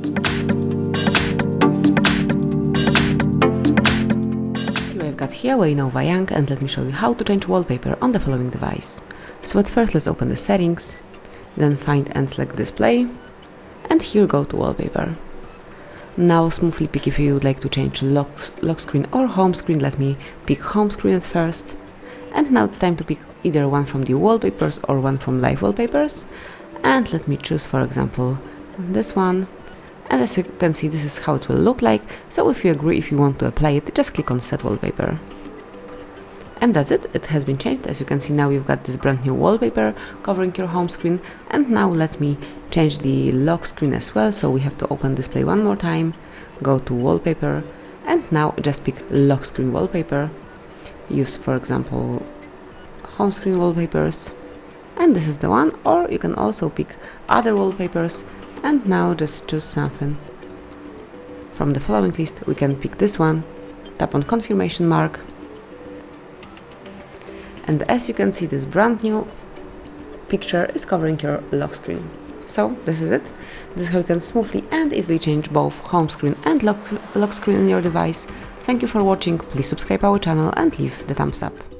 Here I've got HUAWEI Nova Young, and let me show you how to change wallpaper on the following device. So at first let's open the settings, then find and select display, and here go to wallpaper. Now smoothly pick if you would like to change lock screen or home screen. Let me pick home screen at first. And now it's time to pick either one from the wallpapers or one from live wallpapers. And let me choose, for example, this one. And as you can see, this is how it will look like. So if you agree, if you want to apply it, just click on set wallpaper. And that's it, it has been changed. As you can see, now you've got this brand new wallpaper covering your home screen. And now let me change the lock screen as well. So we have to open display one more time, go to wallpaper, and now just pick lock screen wallpaper. Use, for example, home screen wallpapers. And this is the one, or you can also pick other wallpapers. And now just choose something. From the following list, we can pick this one, tap on confirmation mark. And as you can see, this brand new picture is covering your lock screen. So this is it. This is how you can smoothly and easily change both home screen and lock screen on your device. Thank you for watching. Please subscribe our channel and leave the thumbs up.